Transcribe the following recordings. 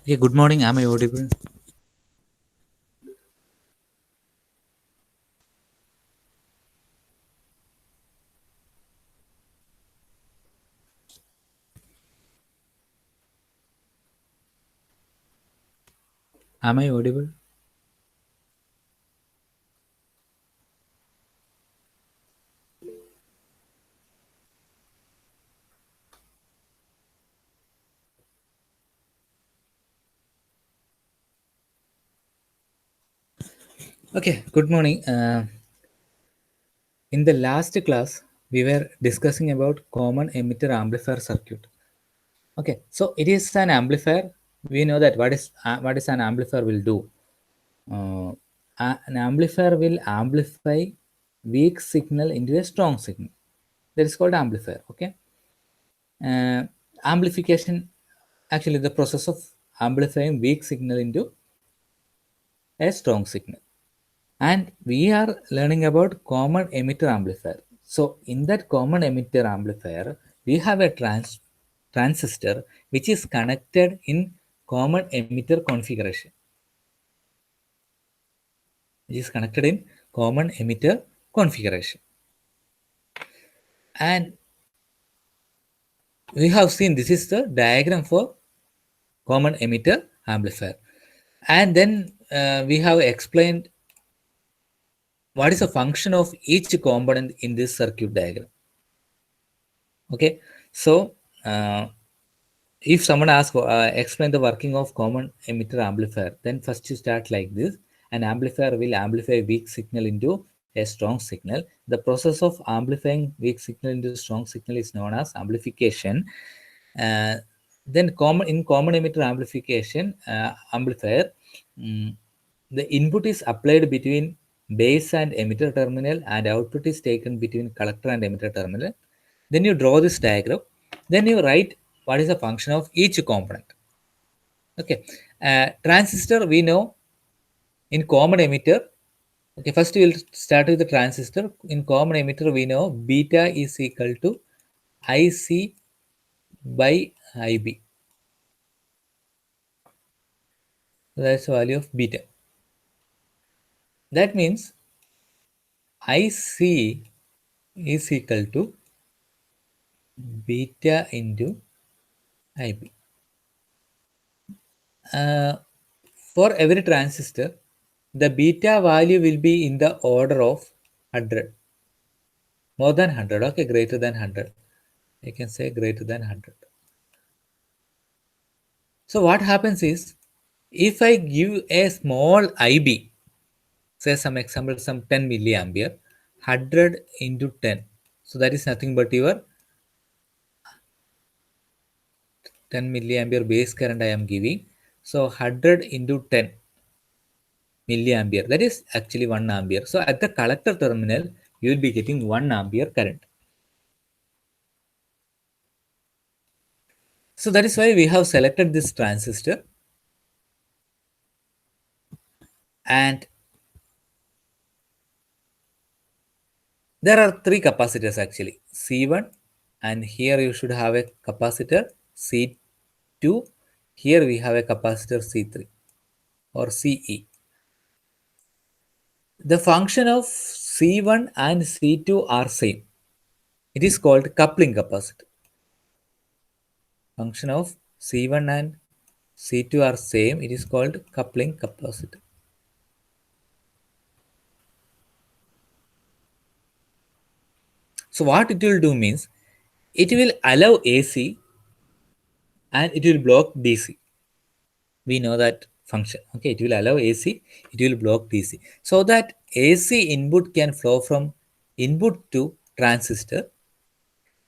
Yeah, good morning. Am I audible? Am I audible? Okay, good morning. In the last class, we were discussing about common emitter amplifier circuit. Okay, so it is an amplifier. We know that what is an amplifier will do. Uh, an amplifier will amplify weak signal into a strong signal. That is called amplifier. Okay, uh, amplification actually the process of amplifying weak signal into a strong signal. And we are learning about common emitter amplifier. So in that common emitter amplifier we have a transistor which is connected in common emitter configuration, which is connected in common emitter configuration. And we have seen this is the diagram for common emitter amplifier. And then we have explained what is the function of each component in this circuit diagram. Okay, so if someone asks explain the working of common emitter amplifier, then first you start like this. An amplifier will amplify weak signal into a strong signal. The process of amplifying weak signal into strong signal is known as amplification. uh, then common emitter amplification amplifier, mm, the input is applied between base and emitter terminal and output is taken between collector and emitter terminal. Then you draw this diagram. Then you write what is the function of each component. Okay. Transistor we know in common emitter. Okay, first we will start with the transistor. In common emitter we know beta is equal to IC by IB. That's the value of beta. That means IC is equal to beta into IB. Uh, for every transistor, the beta value will be in the order of 100, more than 100. Okay, greater than 100. I can say greater than 100. So what happens is, if I give a small IB, say some example, some 10 milliampere, 100 into 10. So that is nothing but your 10 milliampere base current I am giving. So 100 into 10 milliampere, that is actually 1 ampere. So at the collector terminal, you will be getting 1 ampere current. So that is why we have selected this transistor. And there are three capacitors actually, C1, and here you should have a capacitor C2. Here we have a capacitor C3 or CE. The function of C1 and C2 are same. It is called coupling capacitor. Function of C1 and C2 are same. It is called coupling capacitor. So what it will do means it will allow AC and it will block DC. We know that function. Okay, it will allow AC, it will block DC, so that AC input can flow from input to transistor,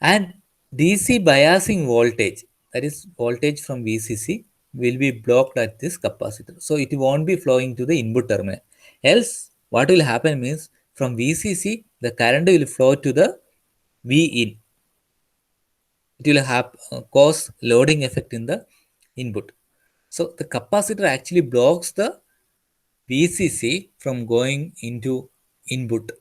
and DC biasing voltage, that is voltage from VCC, will be blocked at this capacitor, so it won't be flowing to the input terminal. Else what will happen means from VCC the current will flow to the V in. It will have cause loading effect in the input. So the capacitor actually blocks the VCC from going into input.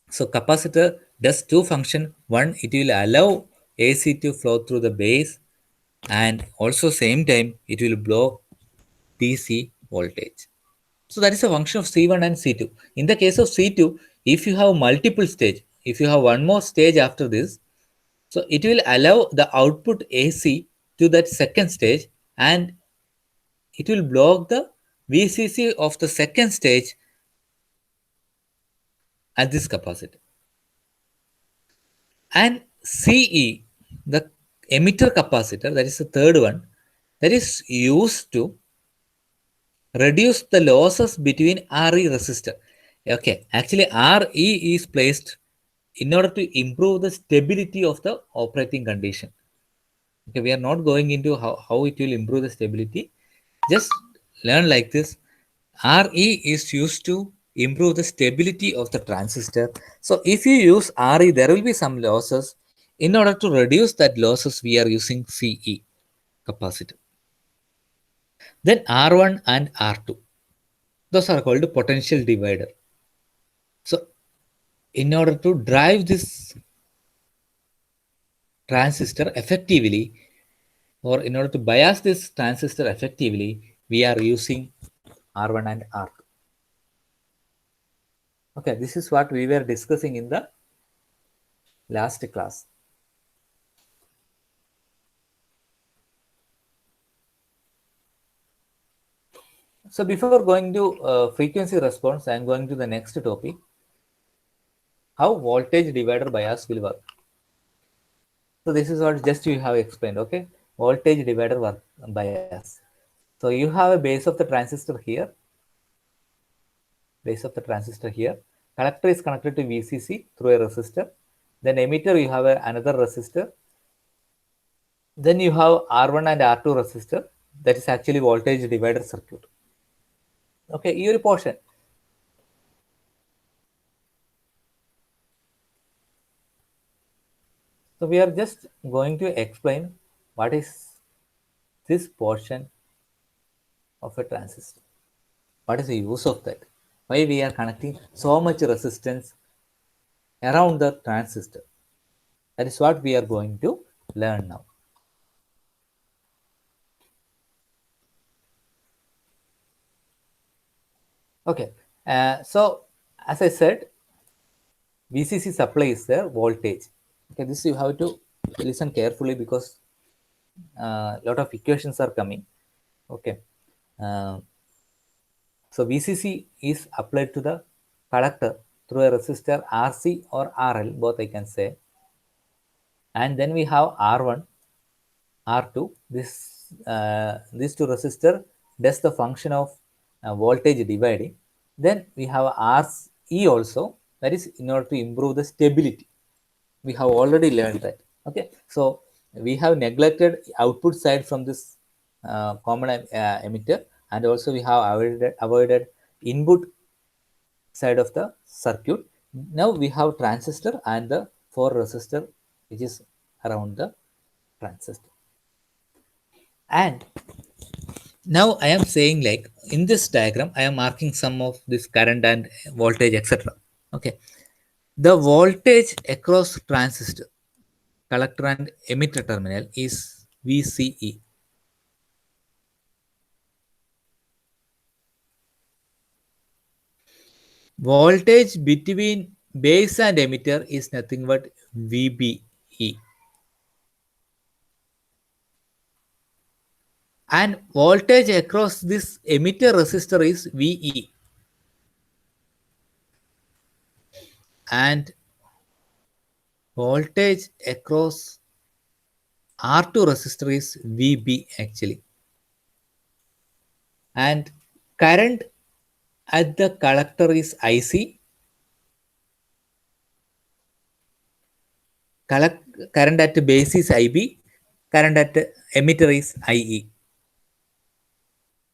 So capacitor does two function. One, it will allow AC to flow through the base and also same time it will block DC voltage. So that is a function of C1 and C2. In the case of C2, if you have multiple stage, if you have one more stage after this, so it will allow the output AC to that second stage, and it will block the VCC of the second stage at this capacitor. And CE, the emitter capacitor, that is the third one, that is used to reduce the losses between RE resistor. Okay, actually RE is placed in order to improve the stability of the operating condition. Okay, we are not going into how it will improve the stability. Just learn like this. RE is used to improve the stability of the transistor. So if you use RE, there will be some losses. In order to reduce that losses, we are using CE capacitor. Then R1 and R2. Those are called potential divider. So in order to drive this transistor effectively, or in order to bias this transistor effectively, we are using R1 and R2. Okay, this is what we were discussing in the last class. So before going to frequency response, I am going to the next topic, how voltage divider bias will work. So this is what just you have explained, okay? Voltage divider work bias. So you have a base of the transistor here, base of the transistor here. Collector is connected to VCC through a resistor. Then emitter, you have another resistor. Then you have R1 and R2 resistor. That is actually voltage divider circuit. Okay, your portion. So we are just going to explain what is this portion of a transistor. What is the use of that? Why we are connecting so much resistance around the transistor? That is what we are going to learn now. Okay, so as I said, VCC supplies the voltage. Okay, this you have to listen carefully because a lot of equations are coming. Okay, so VCC is applied to the collector through a resistor RC or RL, both I can say. And then we have R1, R2. These two resistor does the function of voltage dividing. Then we have RE also, that is in order to improve the stability. We have already learned that. Okay, so we have neglected output side from this common emitter, and also we have avoided input side of the circuit. Now we have transistor and the 4 resistor which is around the transistor. And now I am saying, like, in this diagram I am marking some of this current and voltage, etc. Okay, the voltage across transistor, collector and emitter terminal is VCE. Voltage between base and emitter is nothing but VBE. And voltage across this emitter resistor is VE. And voltage across R2 resistor is VB actually. And current at the collector is IC. Current at base is IB. Current at emitter is IE.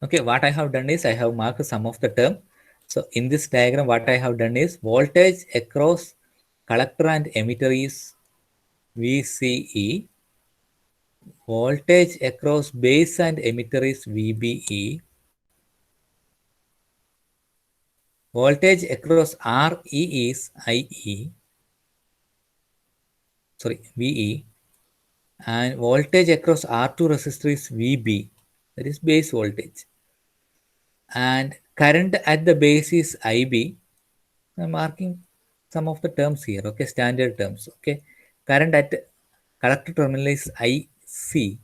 Okay, what I have done is I have marked some of the term. So in this diagram, what I have done is voltage across collector and emitter is VCE. Voltage across base and emitter is VBE. Voltage across RE is IE. Sorry, VE. and voltage across R2 resistor is VB, that is base voltage, and current at the base is IB. I'm marking some of the terms here, okay, standard terms, okay. Current at collector terminal is IC,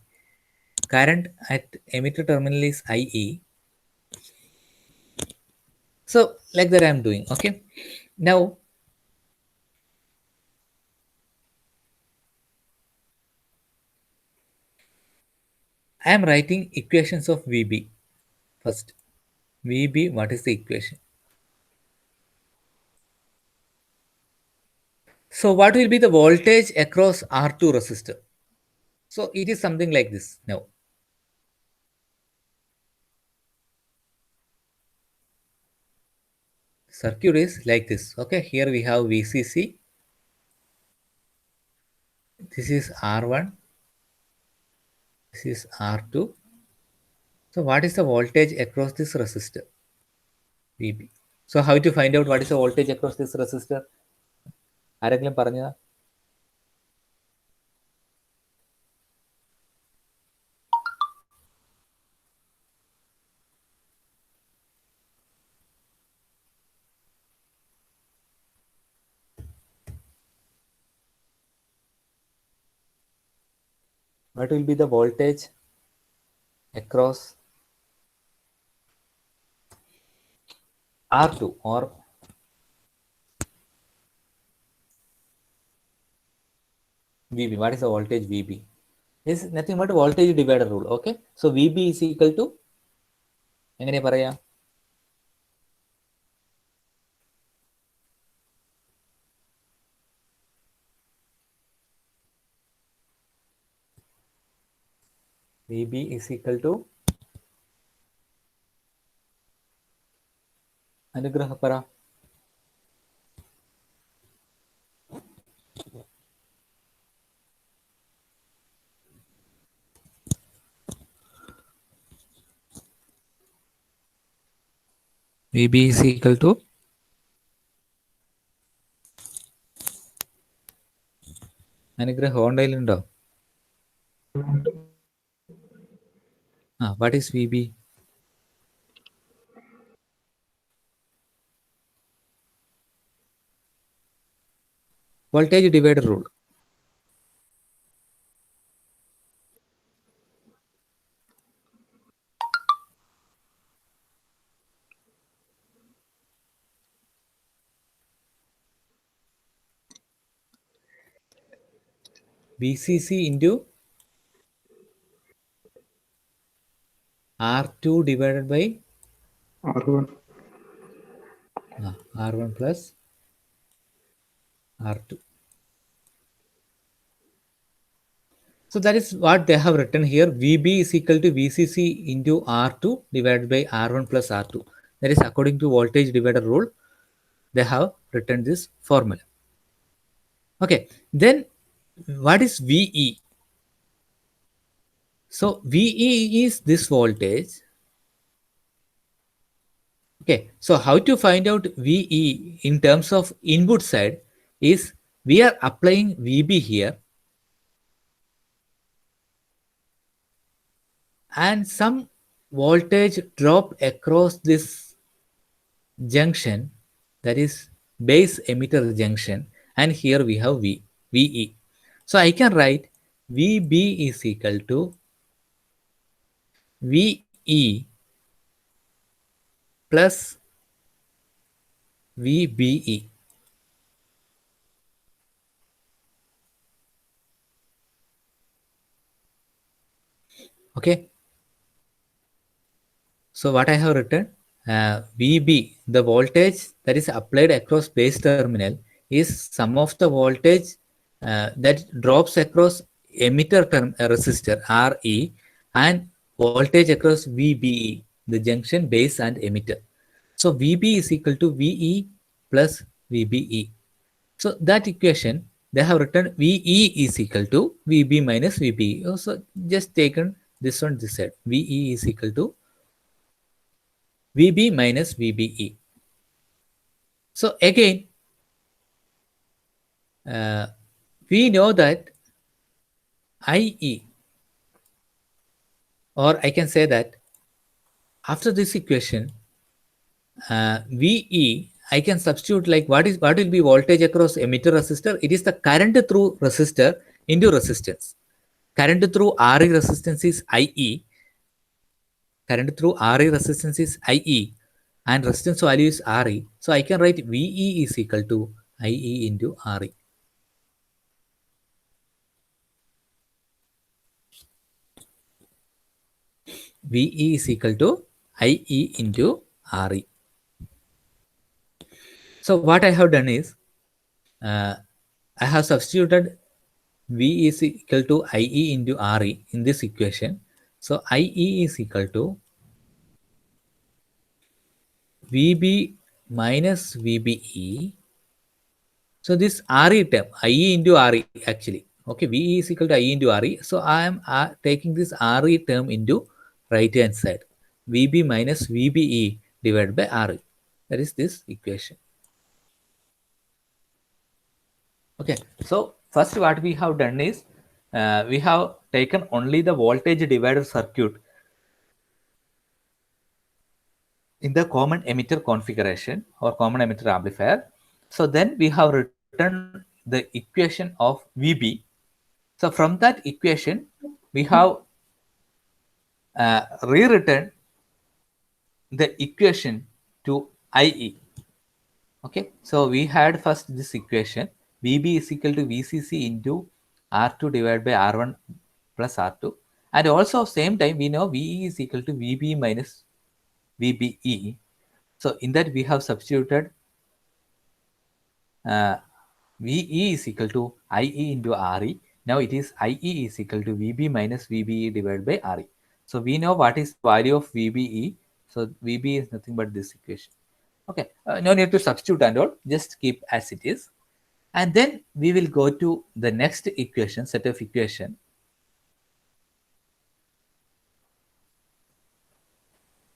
current at emitter terminal is IE. So like that I'm doing, okay. Now I am writing equations of VB first. VB, what is the equation? So what will be the voltage across R2 resistor? So it is something like this. Now, circuit is like this. Okay, here we have VCC. This is R1. This is R2. So what is the voltage across this resistor? VB. So how to find out what is the voltage across this resistor? ആരെങ്കിലും പറഞ്ഞതാ? What will be the voltage across R2 or VB? What is the voltage VB? Is nothing but voltage divider rule. Okay. So VB is equal to എങ്ങനെ പറയാം? VB is equal to അനുഗ്രഹ പറ. VB is equal to അനുഗ്രഹം ഓൺലൈനിലുണ്ടോ? What is VB? Voltage divider rule. VCC into R2 divided by R1. R1 plus R2. So that is what they have written here. VB is equal to VCC into R2 divided by R1 plus R2. That is according to voltage divider rule. They have written this formula. Okay. Then what is VE? So VE is this voltage. Okay. So how to find out VE in terms of input side is we are applying VB here and some voltage drop across this junction, that is base emitter junction, and here we have VE. So I can write VB is equal to VE plus VBE. Okay. So what I have written, VB, the voltage that is applied across base terminal is sum of the voltage that drops across emitter resistor RE and voltage across VBE, the junction base and emitter. So VB is equal to VE plus VBE. So that equation they have written VE is equal to VB minus VBE. Also just taken this one this side. VE is equal to VB minus VBE. So again, we know that IE, or I can say that after this equation, VE, I can substitute like what will be voltage across emitter resistor? It is the current through resistor into resistance. Current through RE resistance is IE. Current through RE resistance is IE, and resistance value is RE. So I can write VE is equal to IE into RE. VE is equal to IE into RE. So what I have done is I have substituted V is equal to IE into RE in this equation. So IE is equal to VB minus VBE. So this RE term, IE into RE actually. Okay, VE is equal to IE into RE. So I am taking this RE term into right hand side. VB minus VBE divided by RE. That is this equation. Okay, so first what we have done is we have taken only the voltage divider circuit in the common emitter configuration or common emitter amplifier. So then we have written the equation of VB. So from that equation, we have rewritten the equation to IE. Okay, so we had first this equation VB is equal to VCC into R2 divided by R1 plus R2, and also same time we know VE is equal to VB minus VBE. So in that we have substituted VE is equal to IE into RE. Now it is IE is equal to VB minus VBE divided by RE. So we know what is the value of VBE. So VB is nothing but this equation. Okay, no need to substitute and all, just keep as it is. And then we will go to the next equation, set of equation.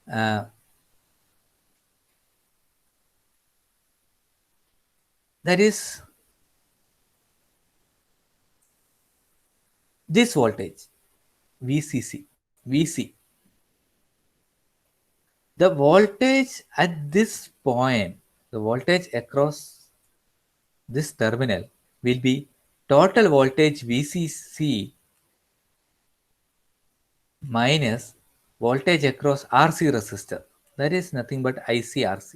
That is this voltage, VCC, VC. The voltage at this point, the voltage across this terminal will be total voltage VCC minus voltage across RC resistor. That is nothing but ICRC.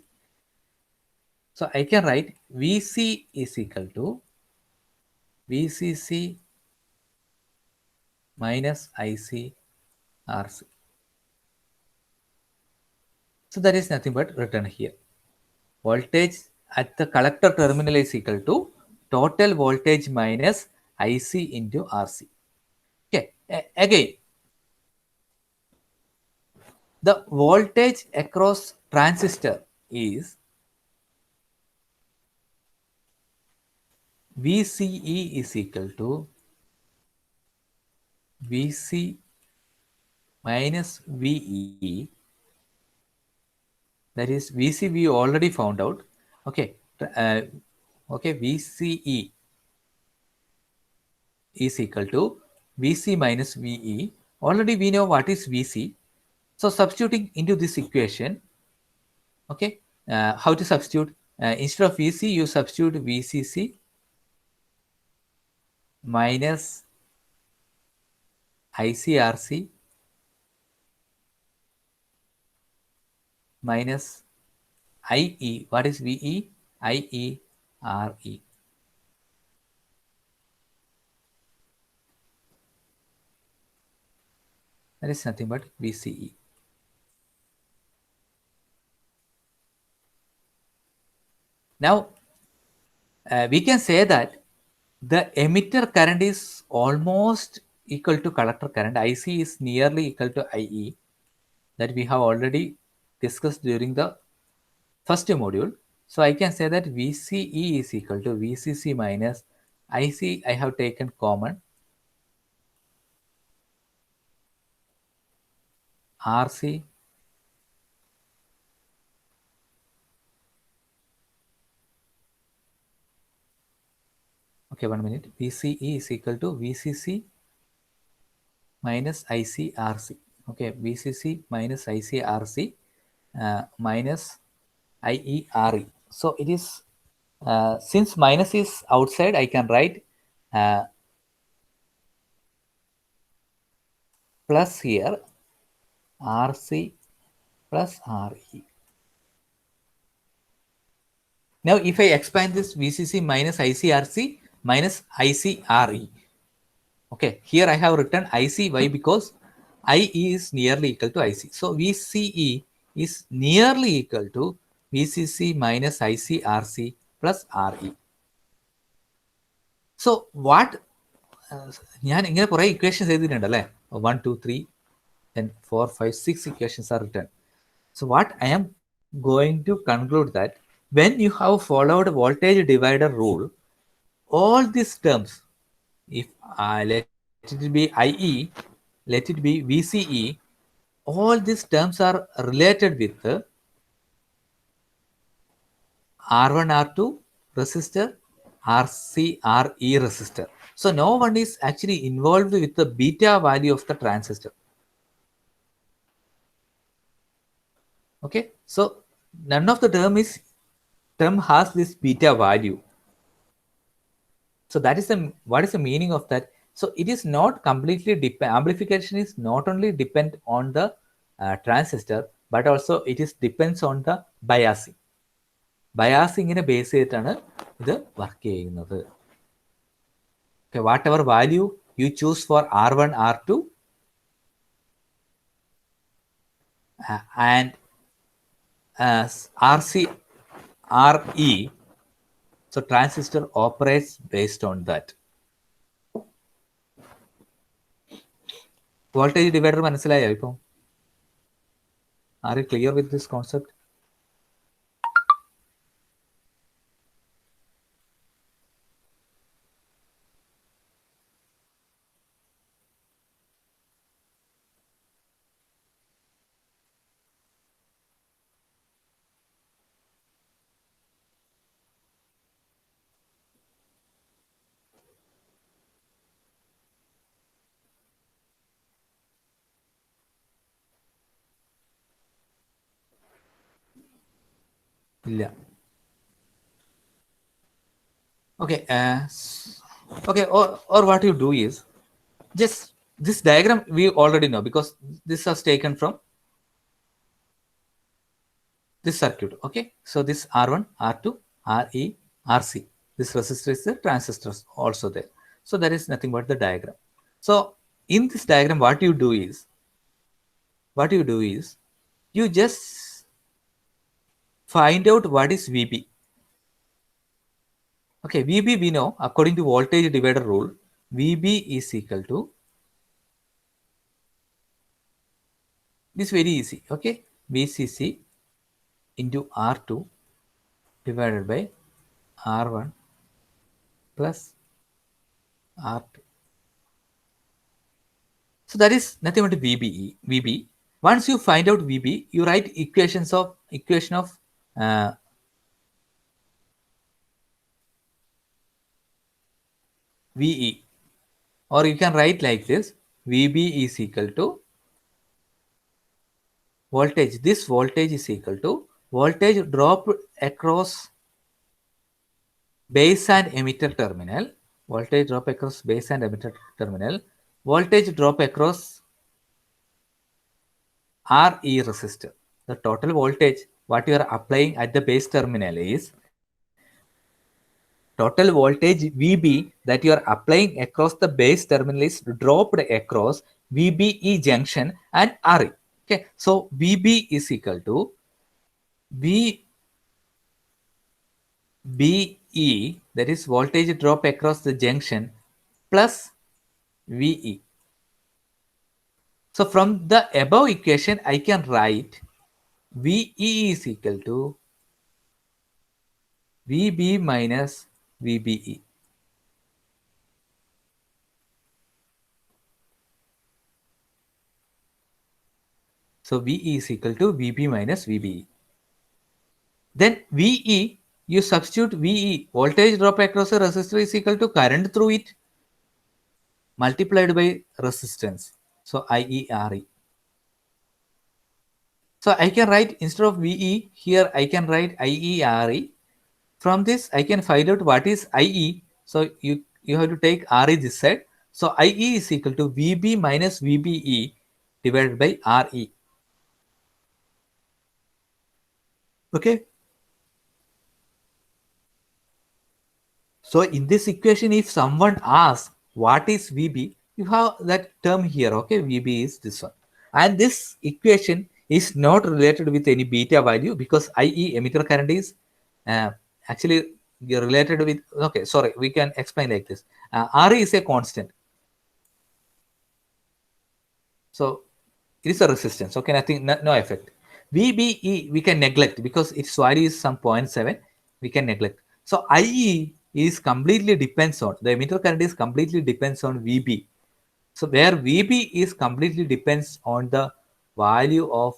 So I can write VC is equal to VCC minus ICRC. So that is nothing but written here. Voltage at the collector terminal is equal to total voltage minus IC into RC. Okay, again, the voltage across transistor is VCE is equal to VC minus VE. That is VC we already found out. Okay, okay, VCE is equal to VC minus VE. Already we know what is VC. So substituting into this equation, okay, how to substitute? Instead of VC, you substitute VCC minus ICRC minus IE. What is VE? IERE. That is nothing but VCE. Now, we can say that the emitter current is almost equal to collector current. IC is nearly equal to IE, that we have already discussed during the first module. So I can say that VCE is equal to VCC minus IC. I have taken common RC okay, 1 minute. VCE is equal to VCC minus ICRC. Okay, VCC minus ICRC minus IERE. So it is, since minus is outside, I can write plus here RC plus RE. Now if I expand this VCC minus ICRC minus ICRE. Okay, here I have written IC. Why? Because IE is nearly equal to IC. So VCE is nearly equal to VCC minus ICRC plus RE. So what ഞാൻ ഇങ്ങനെ കുറേ equations എഴുതിയിട്ടുണ്ട് അല്ലേ, 1 2 3 then 4 5 6 equations are written. So what I am going to conclude that when you have followed voltage divider rule, all these terms, if let it be IE, let it be VCE, all these terms are related with R1 R2 resistor, RC RE resistor. So no one is actually involved with the beta value of the transistor. Okay, so none of the term has this beta value. So that is what is the meaning of that? So it is not completely amplification is not only depend on the transistor, but also it is depends on the biasing. ബയാസിങ്ങിനെ base ചെയ്തിട്ടാണ് ഇത് work ചെയ്യുന്നത്. Okay, whatever value you choose for R1 R2 and RC RE, so transistor operates based on that. Voltage divider മനസ്സിലായോ ഇപ്പോൾ? Are you clear with this concept? ഇല്ല. Okay, okay, or what you do is just this diagram we already know because this was taken from this circuit. Okay, so this R1 R2 RE RC, this resistor is the transistors also there. So that is nothing but the diagram. So in this diagram what you do is you just find out what is VB. Okay, VB we know according to voltage divider rule, VB is equal to, this is very easy. Okay, VCC into R2 divided by R1 plus R2. So that is nothing but VB. Once you find out VB, you write equation of VE, or you can write like this: VB is equal to voltage. This voltage is equal to voltage drop across base and emitter terminal. Voltage drop across base and emitter terminal. Voltage drop across RE resistor. The total voltage what you are applying at the base terminal is total voltage VB that you are applying across the base terminal is dropped across VBE junction and RE. Okay, so VB is equal to VBE, that is voltage drop across the junction, plus VE. So from the above equation I can write VE is equal to VB minus VBE. So VE is equal to VB minus VBE. Then VE, you substitute VE, voltage drop across a resistor, is equal to current through it multiplied by resistance. So IERE. So I can write, instead of VE, here I can write IERE. From this, I can find out what is IE. So you have to take RE this side. So IE is equal to VB minus VBE divided by RE. Okay. So in this equation, if someone asks what is VB, you have that term here. Okay, VB is this one. And this equation is not related with any beta value because IE emitter current is actually related with, okay, sorry, we can explain like this. RE is a constant. So it is a resistance. Okay, nothing, no effect. VBE we can neglect because its value is some 0.7. We can neglect. So IE is completely depends on, the emitter current is completely depends on VB. So where VB is completely depends on the value of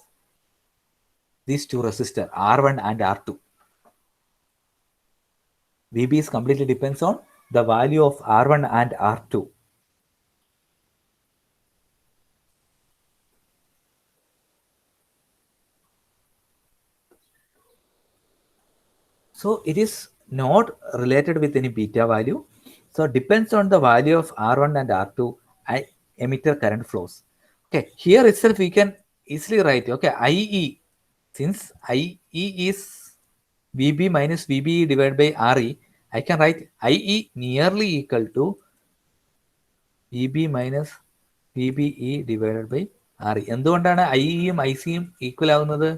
these two resistors R1 and R2. VB is completely depends on the value of R1 and R2. So it is not related with any beta value. So depends on the value of R1 and R2 and emitter current flows. Okay, here itself we can easily write, okay, IE, since IE is VB minus VBE divided by RE, I can write IE nearly equal to VB minus VBE divided by RE. എന്തുകൊണ്ടാണ് IEയും ICയും equal ആവുന്നത്?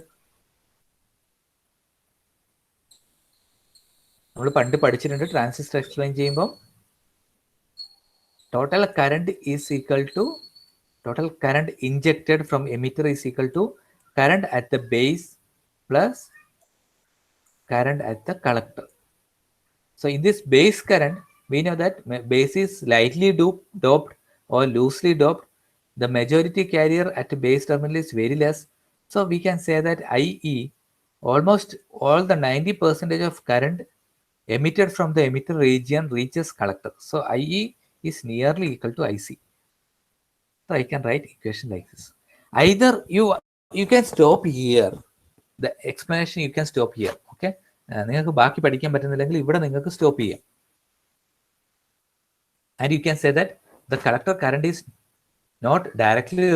നമ്മൾ പണ്ട് പഠിച്ചിട്ടുണ്ട് transistor explain ചെയ്യുമ്പോൾ total current is equal to, total current injected from emitter is equal to current at the base plus current at the collector. So in this base current, we know that base is lightly doped or loosely doped. The majority carrier at the base terminal is very less. So we can say that IE, almost all the 90% of current emitted from the emitter region reaches collector. So IE is nearly equal to IC. So I can write equation like this. Either you can stop here. The explanation you can stop here. Okay. നിങ്ങൾക്ക് ബാക്കി പഠിക്കാൻ പറ്റുന്നില്ലെങ്കിൽ ഇവിടെ നിങ്ങൾക്ക് stop ചെയ്യാം. And you can say that the collector current is not directly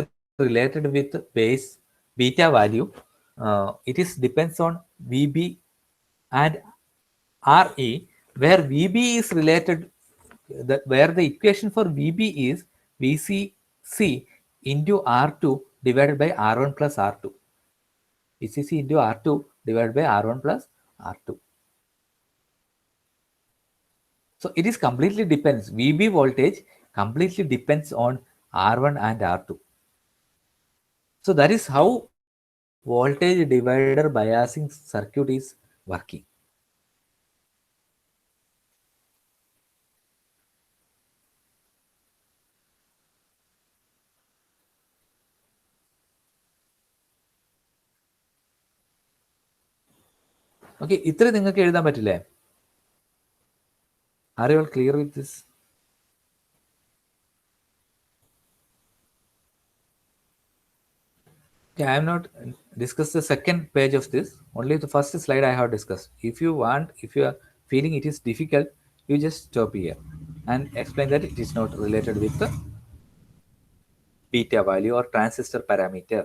related with base beta value. It is depends on VB and RE, where VB is related, where the equation for VB is VCC into R2 divided by R1 plus R2. VCC into R2 divided by R1 plus R2. So it is completely depends, VB voltage completely depends on R1 and R2. So that is how voltage divider biasing circuit is working. Okay, ഇത്ര നിങ്ങൾക്ക് എഴുതാൻ പറ്റില്ലേ? Are you all clear with this? Okay, I have not discussed the second page of this. Only the first slide I have discussed. If you want, if you are feeling it is difficult, you just stop here and explain that it is not related with the beta value or transistor parameter.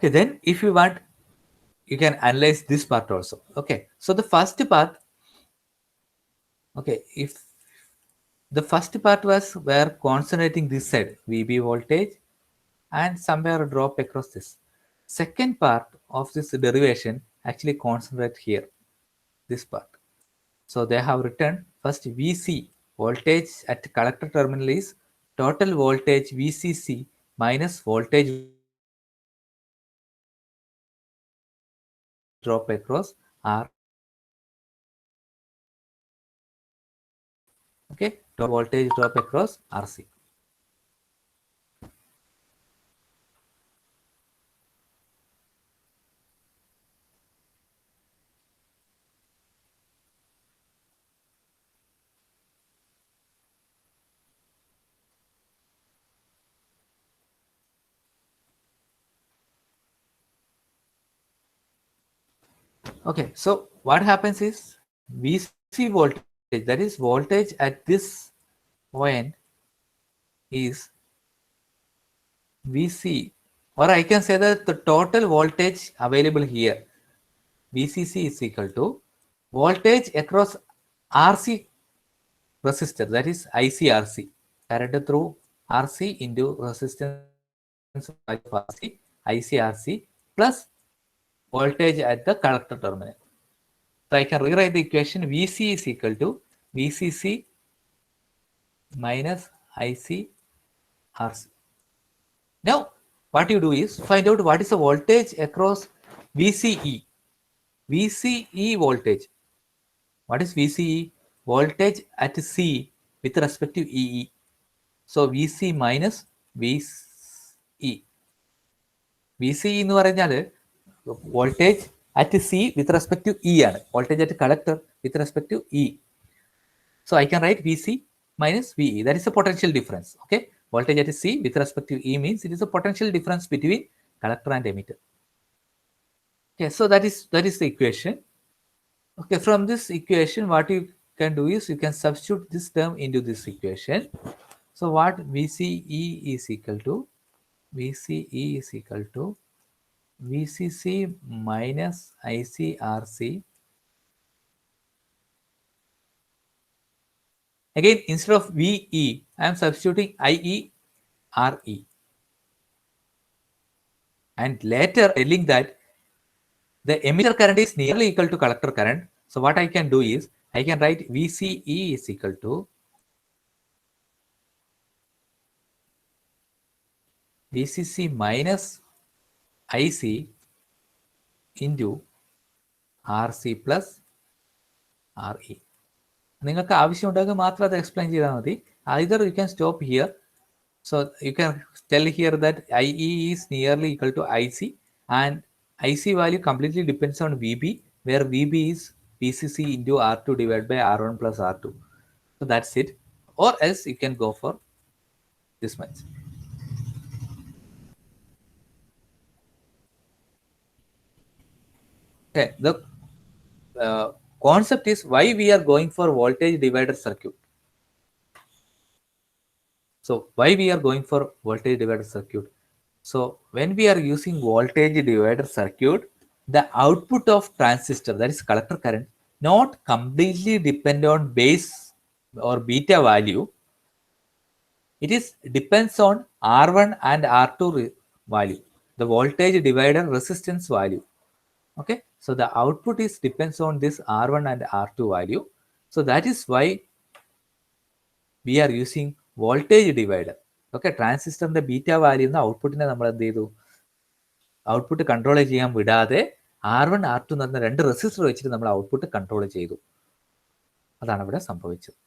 Okay, then if you want, you can analyze this part also. Okay, so the first part, okay, if the first part was where concentrating this side VB voltage and somewhere drop across this. Second part of this derivation actually concentrate here, this part. So they have written first VC voltage at collector terminal is total voltage VCC minus voltage drop across R. Okay, total voltage drop across RC. Okay, so what happens is VC voltage, that is voltage at this point, is VC, or I can say that the total voltage available here, VCC, is equal to voltage across RC resistor, that is ICRC, current through RC into resistance value of RC, ICRC, plus voltage at the collector terminal. So I can rewrite the equation VC is equal to VCC minus ICRC. Now, what you do is find out what is the voltage across VCE. VCE voltage. What is VCE? Voltage at C with respect to EE. So VC minus VCE. VCE എന്ന് പറഞ്ഞാൽ voltage at C with respect to E ആണ്. Voltage at collector with respect to E. So I can write VC minus VE. That is a potential difference. Okay. Voltage at C with respect to E means it is a potential difference between collector and emitter. Okay. So that is the equation. Okay. From this equation, what you can do is you can substitute this term into this equation. So what VCE is equal to? VCE is equal to VCC minus ICRC. Again, instead of VE, I am substituting IERE. And later telling that the emitter current is nearly equal to collector current. So what I can do is I can write VCE is equal to VCC minus IC into RC plus RE. നിങ്ങൾക്ക് ആവശ്യമുണ്ടെങ്കിൽ മാത്രം അത് explain ചെയ്താൽ മതി. Either you can stop here. So you can tell here that IE is nearly equal to IC, and IC value completely depends on VB, where VB is VCC into R2 divided by R1 plus R2. So that's it. Or else you can go for this much. Okay, the concept is why we are going for voltage divider circuit. So why we are going for voltage divider circuit? So when we are using voltage divider circuit, the output of transistor, that is collector current, not completely depend on base or beta value. It is depends on R1 and R2 value, the voltage divider resistance value. Okay, so the output is depends on this R1 and R2 value. So that is why we are using voltage divider. Okay, ട്രാൻസിസ്റ്ററിന്റെ beta value എന്ന ഔട്ട്പുട്ടിനെ നമ്മൾ എന്ത് ചെയ്തു, output control ചെയ്യാൻ വിടാതെ R1 R2 എന്ന് പറഞ്ഞ രണ്ട് റെസിസ്റ്റർ വെച്ചിട്ട് നമ്മൾ ഔട്ട്പുട്ട് കൺട്രോൾ ചെയ്തു. അതാണ് ഇവിടെ സംഭവിച്ചത്.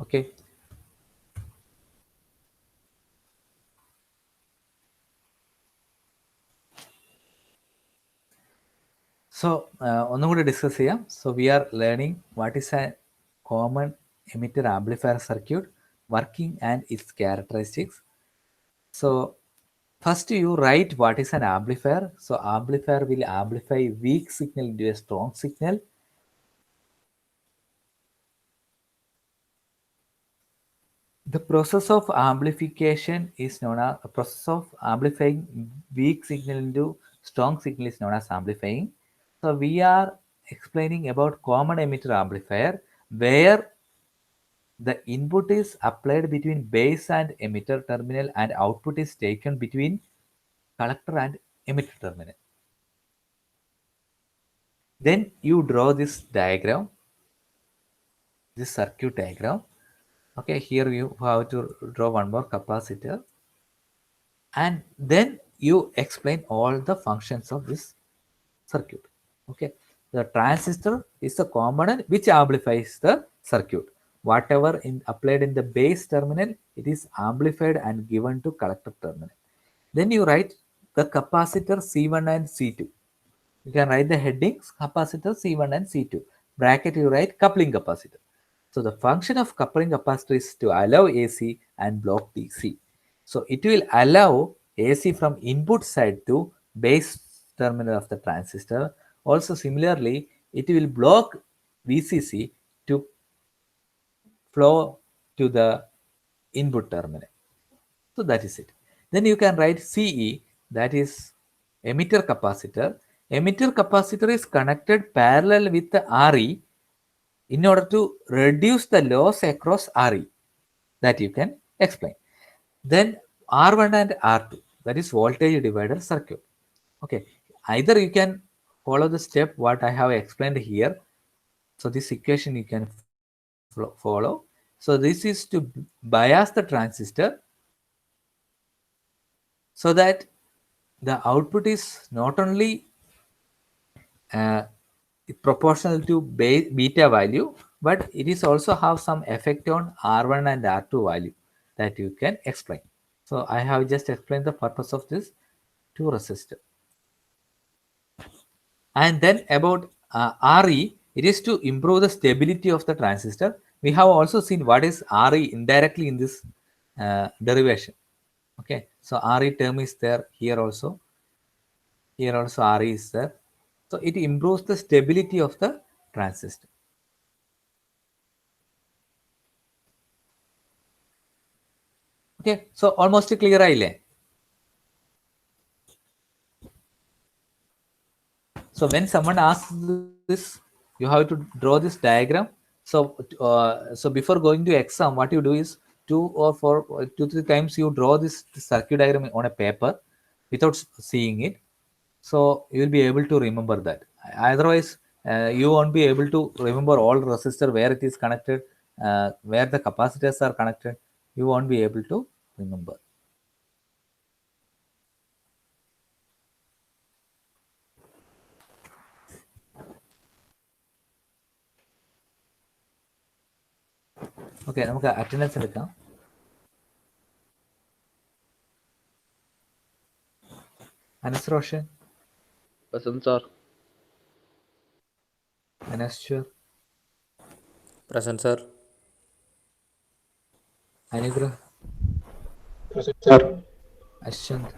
Okay. So ഒന്നും കൂടി ഡിസ്കസ് ചെയ്യാം. So we are learning what is a common emitter amplifier circuit, working and its characteristics. So first you write what is an amplifier. So amplifier will amplify weak signal into a strong signal. The process of amplification is known as a process of amplifying weak signal into strong signal is known as amplifying. So we are explaining about common emitter amplifier, where the input is applied between base and emitter terminal and output is taken between collector and emitter terminal. Then you draw this diagram, this circuit diagram. Okay, here you have to draw one more capacitor, and then you explain all the functions of this circuit. Okay, the transistor is the component which amplifies the circuit. Whatever applied in the base terminal, it is amplified and given to collector terminal. Then you write the capacitor C1 and C2. You can write the headings capacitor C1 and C2. Bracket you write coupling capacitor. So the function of coupling capacitor is to allow AC and block DC. So it will allow AC from input side to base terminal of the transistor. Also similarly, it will block VCC to flow to the input terminal. So that is it. Then you can write CE, that is emitter capacitor. Emitter capacitor is connected parallel with the RE in order to reduce the loss across RE. That you can explain. Then R1 and R2, that is voltage divider circuit. Okay, either you can follow the step what I have explained here. So this equation you can follow. So this is to bias the transistor so that the output is not only proportional to beta value, but it is also have some effect on R1 and R2 value that you can explain. So I have just explained the purpose of this two resistor. And then about RE, it is to improve the stability of the transistor. We have also seen what is RE indirectly in this derivation. Okay, so RE term is there here also. Here also RE is there. So it improves the stability of the transistor. Okay, so almost clear ആയില്ലേ? So when someone asks this, you have to draw this diagram. So so before going to exam, what you do is 2-3 times you draw this circuit diagram on a paper without seeing it. So you will be able to remember that. Otherwise, you won't be able to remember all resistor where it is connected, where the capacitors are connected. You won't be able to remember. Okay, നമുക്ക് attendance എടുക്കാം. Anas Roshan. Present, sir. Anashwar. Present, sir. Anugrah. Present, sir. Ashant.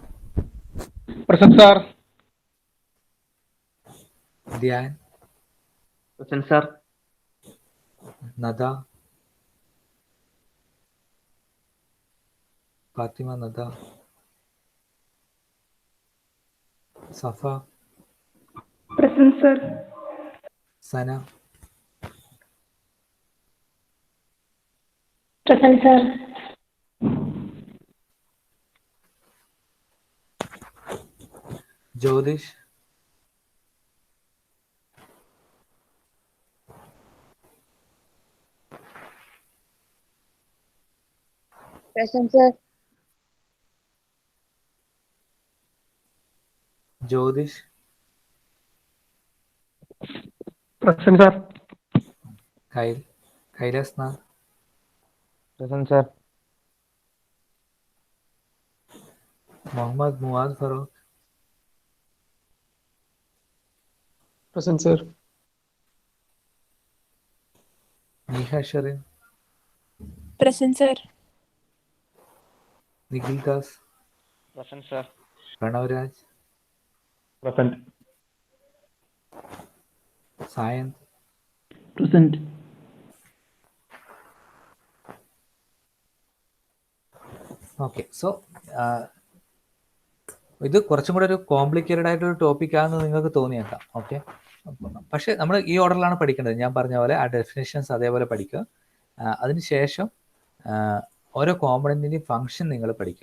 Present, sir. Dhyan. Present, sir. Nada. Fatima Nada. Safa. Present, sir. Sana. Present, sir. Jyotish. Present, sir. Jyotish. Present, sir. Kailas Nath. Present, sir. Mohammad Muad Farooq. Present, sir. Neha Sharin. Present, sir. Nikhil Das. Present, sir. Pranav Raj. Present. Sayanth. Present. Okay so ഇത് കുറച്ചും കൂടെ ഒരു complicated ആയിട്ടൊരു ടോപ്പിക്കാണെന്ന് നിങ്ങൾക്ക് തോന്നിയേക്കാം. Okay, പക്ഷേ നമ്മൾ ഈ ഓർഡറിലാണ് പഠിക്കേണ്ടത്. ഞാൻ പറഞ്ഞ പോലെ ആ ഡെഫിനേഷൻസ് അതേപോലെ പഠിക്കുക. അതിനുശേഷം ഓരോ കോമ്പണൻറ്റിൻ്റെയും ഫംഗ്ഷൻ നിങ്ങൾ പഠിക്കുക.